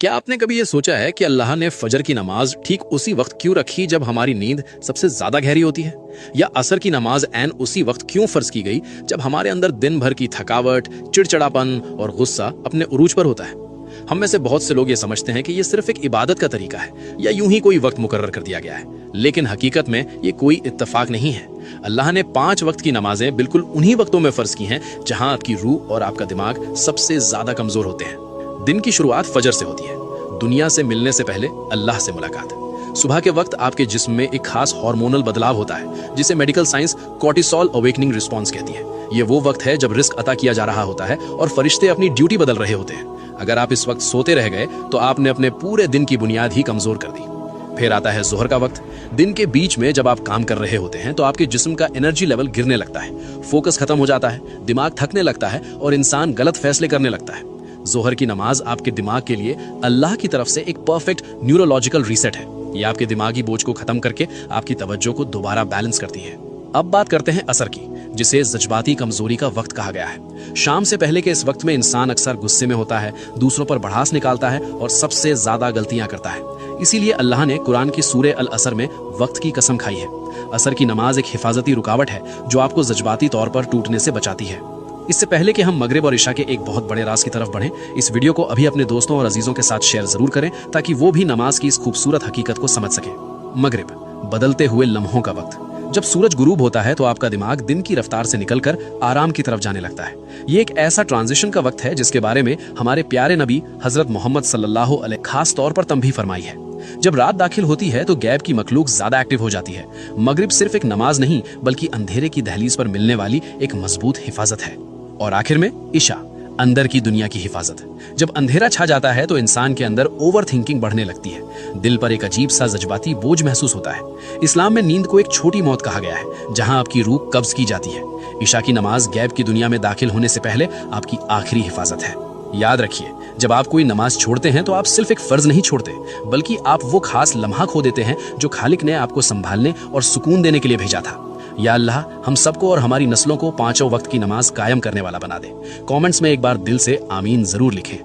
क्या आपने कभी ये सोचा है कि अल्लाह ने फजर की नमाज ठीक उसी वक्त क्यों रखी जब हमारी नींद सबसे ज्यादा गहरी होती है, या असर की नमाज ऐन उसी वक्त क्यों फर्ज की गई जब हमारे अंदर दिन भर की थकावट, चिड़चिड़ापन और गुस्सा अपने उरूज पर होता है। हम में से बहुत से लोग ये समझते हैं कि ये सिर्फ एक इबादत का तरीका है या यूं ही कोई वक्त मुकर्रर कर दिया गया है, लेकिन हकीकत में ये कोई इत्तेफाक नहीं है। अल्लाह ने 5 वक्त की नमाजें बिल्कुल उन्हीं वक्तों में फर्ज की हैं जहां आपकी रूह और आपका दिमाग सबसे ज्यादा कमजोर होते हैं। दिन की शुरुआत फजर से होती है, दुनिया से मिलने से पहले अल्लाह से मुलाकात। सुबह के वक्त आपके जिस्म में एक खास हार्मोनल बदलाव होता है जिसे medical science cortisol awakening response कहती है। ये वो वक्त है जब रिस्क अता किया जा रहा होता है और फरिश्ते अपनी ड्यूटी बदल रहे होते हैं। अगर आप इस वक्त सोते रह गए तो आपने अपने पूरे दिन की बुनियाद ही कमजोर कर दी। फिर आता है जोहर का वक्त। दिन के बीच में जब आप काम कर रहे होते हैं तो आपके जिस्म का एनर्जी लेवल गिरने लगता है, फोकस खत्म हो जाता है, दिमाग थकने लगता है और इंसान गलत फैसले करने लगता है। जोहर की नमाज आपके दिमाग के लिए अल्लाह की तरफ से एक परफेक्ट न्यूरोलॉजिकल रीसेट है। ये आपके दिमागी बोझ को खत्म करके आपकी तवज्जो को दोबारा बैलेंस करती है। अब बात करते हैं असर की, जिसे जज्बाती कमजोरी का वक्त कहा गया है। शाम से पहले के इस वक्त में इंसान अक्सर गुस्से में होता है, दूसरों पर भड़ास निकालता है और सबसे ज्यादा गलतियां करता है। इसीलिए अल्लाह ने कुरान की सूरे अल असर में वक्त की कसम खाई है। असर की नमाज एक हिफाजती रुकावट है जो आपको जज्बाती तौर पर टूटने से बचाती है। इससे पहले कि हम मगरिब और इशा के एक बहुत बड़े राज की तरफ बढ़ें, इस वीडियो को अभी अपने दोस्तों और अजीजों के साथ शेयर जरूर करें ताकि वो भी नमाज की इस खूबसूरत हकीकत को समझ सकें। मगरिब, बदलते हुए लम्हों का वक्त। जब सूरज गुरूब होता है तो आपका दिमाग दिन की रफ्तार से निकलकर आराम की तरफ जाने लगता है। ये एक ऐसा ट्रांजिशन का वक्त है जिसके बारे में हमारे प्यारे नबी हजरत मोहम्मद सल्लल्लाहु अलैहि खास तौर पर तंबीह फरमाई है। जब रात दाखिल होती है तो गैब की मखलूक ज्यादा एक्टिव हो जाती है। मगरिब सिर्फ एक नमाज नहीं बल्कि अंधेरे की दहलीज पर मिलने वाली एक मजबूत हिफाजत है। और आखिर में इशा, अंदर की दुनिया की हिफाजत। जब अंधेरा छा जाता है तो इंसान के अंदर ओवर थिंकिंग बढ़ने लगती है, दिल पर एक अजीब सा जज्बाती बोझ महसूस होता है। इस्लाम में नींद को एक छोटी मौत कहा गया है जहां आपकी रूह कब्ज की जाती है। इशा की नमाज गैब की दुनिया में दाखिल होने से पहले आपकी आखिरी हिफाजत है। याद रखिए, जब आप कोई नमाज छोड़ते हैं तो आप सिर्फ एक फर्ज नहीं छोड़ते बल्कि आप वो खास लम्हा खो देते हैं जो खालिक ने आपको संभालने और सुकून देने के लिए भेजा था। या अल्लाह हम सबको और हमारी नस्लों को 5 वक्त की नमाज कायम करने वाला बना दे। कमेंट्स में एक बार दिल से आमीन जरूर लिखें।